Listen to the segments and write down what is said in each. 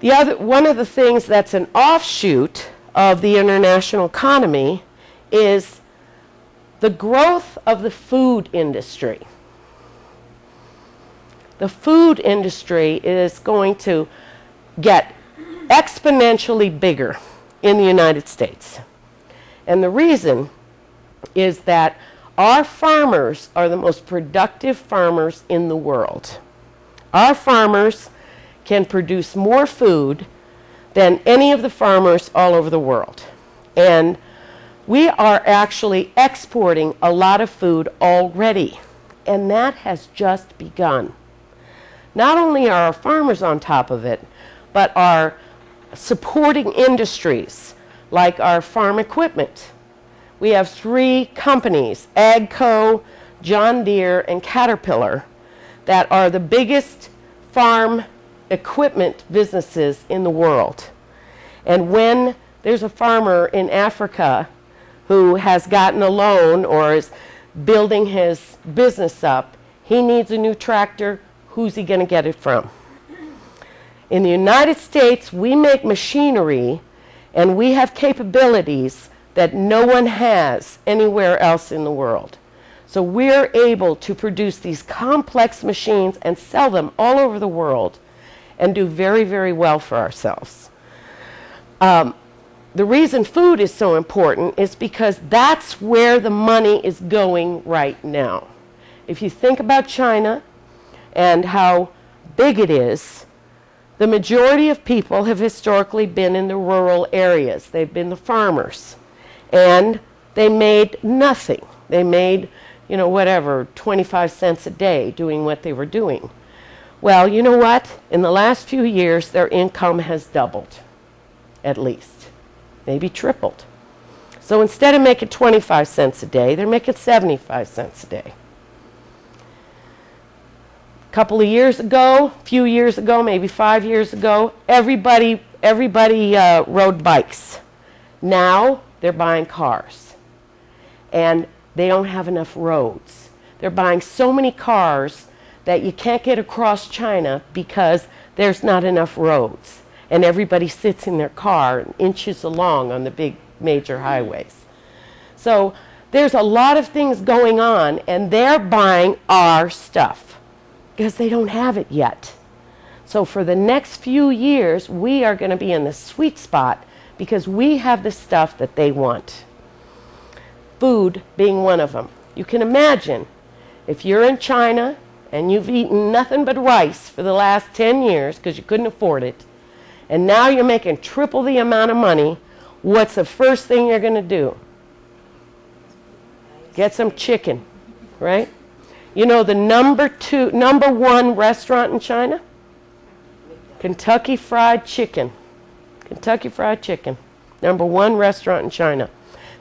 One of the things that's an offshoot of the international economy is the growth of the food industry. The food industry is going to get exponentially bigger in the United States. And the reason is that our farmers are the most productive farmers in the world. Our farmers can produce more food than any of the farmers all over the world. And we are actually exporting a lot of food already. And that has just begun. Not only are our farmers on top of it, but our supporting industries like our farm equipment. We have 3 companies, AGCO, John Deere, and Caterpillar, that are the biggest farm equipment businesses in the world. And when there's a farmer in Africa who has gotten a loan or is building his business up, he needs a new tractor. Who's he going to get it from? In the United States, we make machinery and we have capabilities that no one has anywhere else in the world. So we're able to produce these complex machines and sell them all over the world and do very, very well for ourselves. The reason food is so important is because that's where the money is going right now. If you think about China and how big it is, the majority of people have historically been in the rural areas. They've been the farmers. And they made nothing. They made, you know, whatever, 25 cents a day doing what they were doing. Well, you know what? In the last few years, their income has doubled, at least. Maybe tripled. So instead of making 25 cents a day, they're making 75 cents a day. A couple of years ago, a few years ago, maybe 5 years ago, everybody rode bikes. Now they're buying cars. And they don't have enough roads. They're buying so many cars that you can't get across China because there's not enough roads. And everybody sits in their car and inches along on the big major highways. So there's a lot of things going on, and they're buying our stuff because they don't have it yet. So for the next few years, we are going to be in the sweet spot because we have the stuff that they want. Food being one of them. You can imagine if you're in China and you've eaten nothing but rice for the last 10 years because you couldn't afford it, and now you're making triple the amount of money, what's the first thing you're going to do? Get some chicken, right? You know the number 1 restaurant in China? Kentucky Fried Chicken. Kentucky Fried Chicken. Number 1 restaurant in China.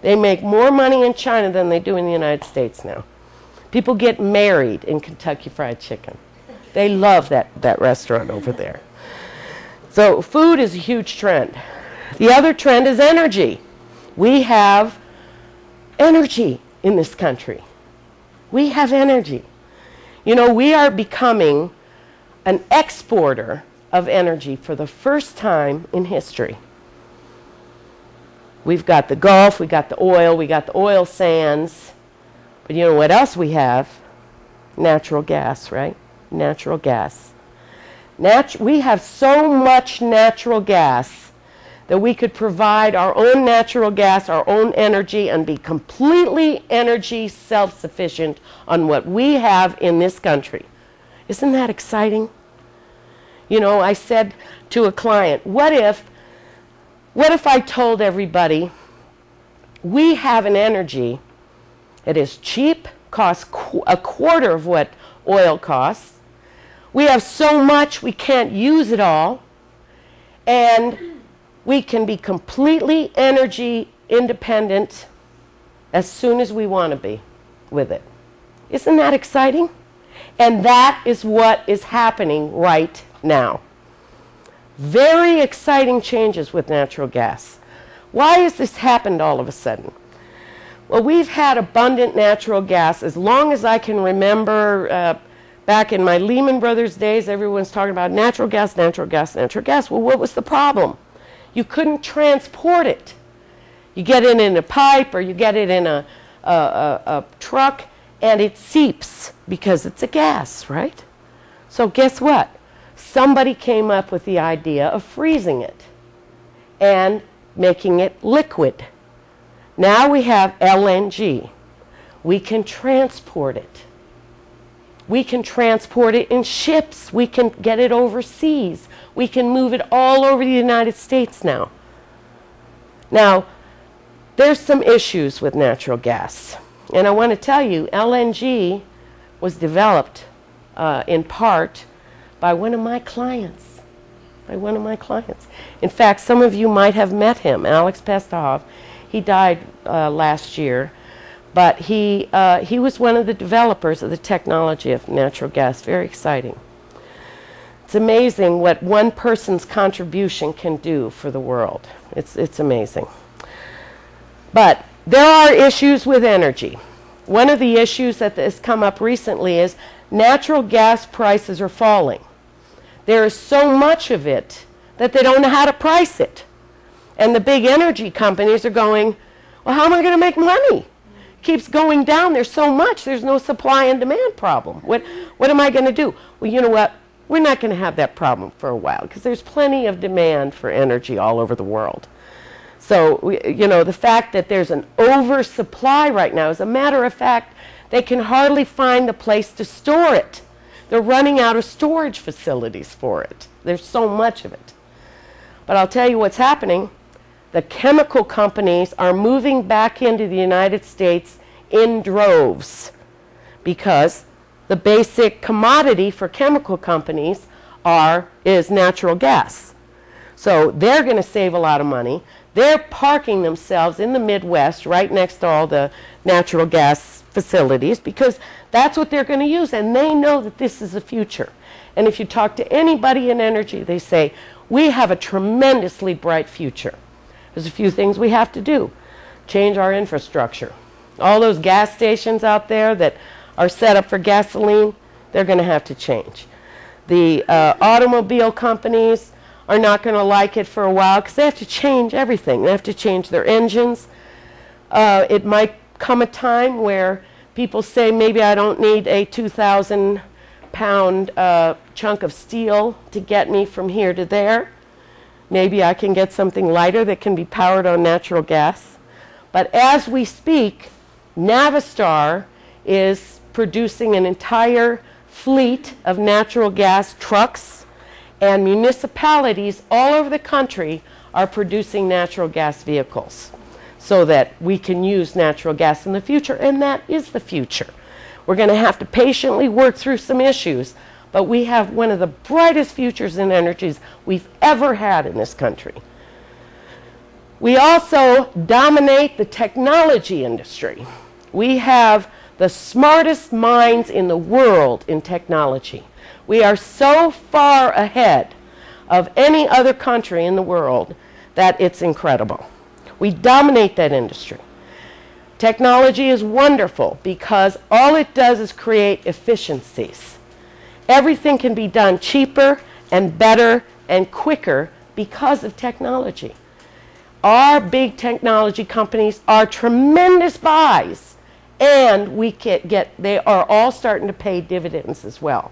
They make more money in China than they do in the United States now. People get married in Kentucky Fried Chicken. They love that restaurant over there. So food is a huge trend. The other trend is energy. We have energy in this country. We have energy. You know, we are becoming an exporter of energy for the first time in history. We've got the Gulf, we got the oil sands. But you know what else we have? Natural gas, right? Natural gas. We have so much natural gas that we could provide our own natural gas, our own energy, and be completely energy self-sufficient on what we have in this country. Isn't that exciting? You know, I said to a client, what if I told everybody we have an energy that is cheap, costs a quarter of what oil costs. We have so much we can't use it all, and we can be completely energy independent as soon as we want to be with it. Isn't that exciting? And that is what is happening right now. Very exciting changes with natural gas. Why has this happened all of a sudden? Well, we've had abundant natural gas as long as I can remember. Back in my Lehman Brothers days, everyone's talking about natural gas, natural gas, natural gas. Well, what was the problem? You couldn't transport it. You get it in a pipe or you get it in a truck, and it seeps because it's a gas, right? So guess what? Somebody came up with the idea of freezing it and making it liquid. Now we have LNG. We can transport it. We can transport it in ships. We can get it overseas. We can move it all over the United States now. Now, there's some issues with natural gas. And I want to tell you, LNG was developed in part by one of my clients. In fact, some of you might have met him, Alex Pastahov. He died last year. But he was one of the developers of the technology of natural gas. Very exciting. It's amazing what one person's contribution can do for the world. It's amazing. But there are issues with energy. One of the issues that has come up recently is natural gas prices are falling. There is so much of it that they don't know how to price it. And the big energy companies are going, well, how am I going to make money? Keeps going down. There's so much. There's no supply and demand problem. What am I going to do? Well, you know what? We're not going to have that problem for a while because there's plenty of demand for energy all over the world. So, you know, the fact that there's an oversupply right now, as a matter of fact, they can hardly find the place to store it. They're running out of storage facilities for it. There's so much of it. But I'll tell you what's happening. The chemical companies are moving back into the United States in droves because the basic commodity for chemical companies is natural gas. So they're going to save a lot of money. They're parking themselves in the Midwest right next to all the natural gas facilities because that's what they're going to use, and they know that this is the future. And if you talk to anybody in energy, they say, we have a tremendously bright future. There's a few things we have to do. Change our infrastructure. All those gas stations out there that are set up for gasoline, they're going to have to change. The automobile companies are not going to like it for a while because they have to change everything. They have to change their engines. It might come a time where people say, maybe I don't need a 2,000-pound chunk of steel to get me from here to there. Maybe I can get something lighter that can be powered on natural gas. But as we speak, Navistar is producing an entire fleet of natural gas trucks, and municipalities all over the country are producing natural gas vehicles so that we can use natural gas in the future, and that is the future. We're going to have to patiently work through some issues, but we have one of the brightest futures in energies we've ever had in this country. We also dominate the technology industry. We have the smartest minds in the world in technology. We are so far ahead of any other country in the world that it's incredible. We dominate that industry. Technology is wonderful because all it does is create efficiencies. Everything can be done cheaper and better and quicker because of technology. Our big technology companies are tremendous buys, and they are all starting to pay dividends as well.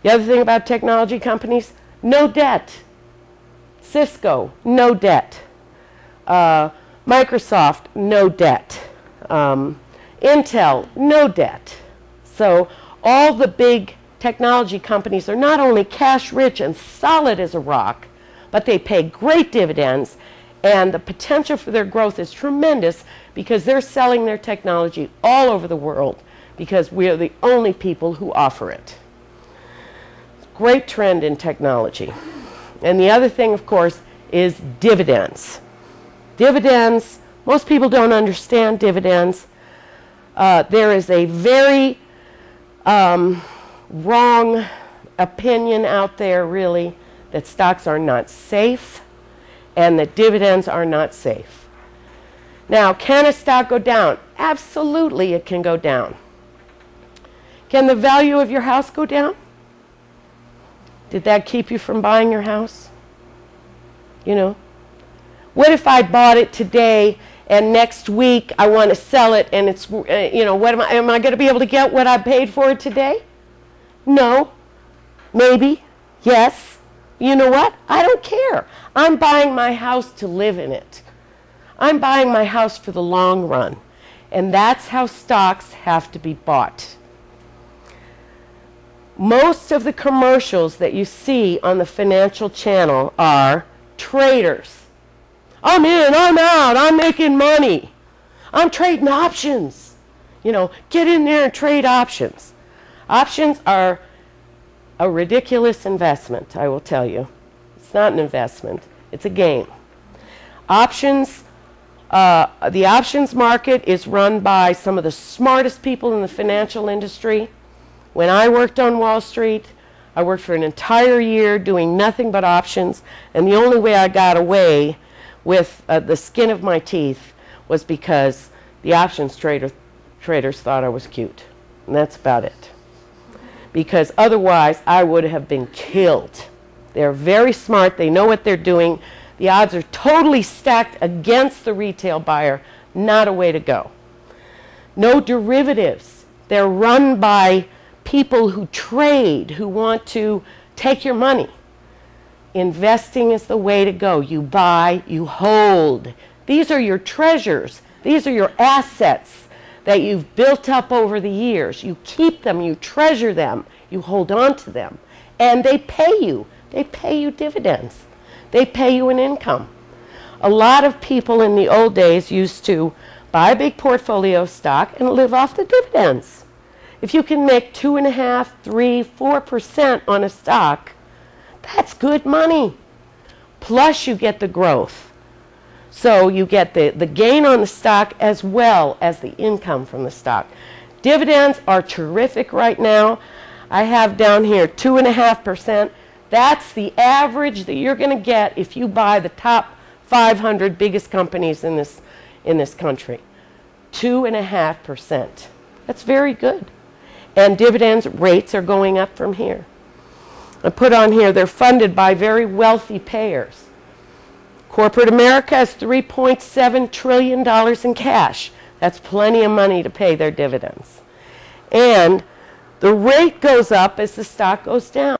The other thing about technology companies, no debt. Cisco, no debt. Microsoft, no debt. Intel, no debt. So all the big technology companies are not only cash rich and solid as a rock, but they pay great dividends, and the potential for their growth is tremendous because they're selling their technology all over the world because we are the only people who offer it. Great trend in technology. And the other thing, of course, is dividends. Dividends, most people don't understand dividends. There is a very wrong opinion out there, really, that stocks are not safe and that dividends are not safe. Now, can a stock go down? Absolutely, it can go down. Can the value of your house go down? Did that keep you from buying your house? You know? What if I bought it today and next week I want to sell it and it's, you know, what am I going to be able to get what I paid for it today? No. Maybe. Yes. You know what? I don't care. I'm buying my house to live in it. I'm buying my house for the long run. And that's how stocks have to be bought. Most of the commercials that you see on the Financial Channel are traders. I'm in, I'm out, I'm making money. I'm trading options. You know, get in there and trade options. Options are a ridiculous investment, I will tell you. It's not an investment, it's a game. Options, the options market is run by some of the smartest people in the financial industry. When I worked on Wall Street, I worked for an entire year doing nothing but options, and the only way I got away with the skin of my teeth was because the options traders thought I was cute. And that's about it. Because otherwise, I would have been killed. They're very smart. They know what they're doing. The odds are totally stacked against the retail buyer. Not a way to go. No derivatives. They're run by people who trade, who want to take your money. Investing is the way to go. You buy, you hold. These are your treasures. These are your assets that you've built up over the years. You keep them, you treasure them, you hold on to them, and they pay you. They pay you dividends. They pay you an income. A lot of people in the old days used to buy a big portfolio of stock and live off the dividends. If you can make 2.5%, 3%, 4% on a stock, that's good money. Plus you get the growth. So you get the gain on the stock as well as the income from the stock. Dividends are terrific right now. I have down here 2.5%. That's the average that you're going to get if you buy the top 500 biggest companies in this country. 2.5%. That's very good. And dividends rates are going up from here. I put on here they're funded by very wealthy payers. Corporate America has $3.7 trillion in cash. That's plenty of money to pay their dividends. And the rate goes up as the stock goes down.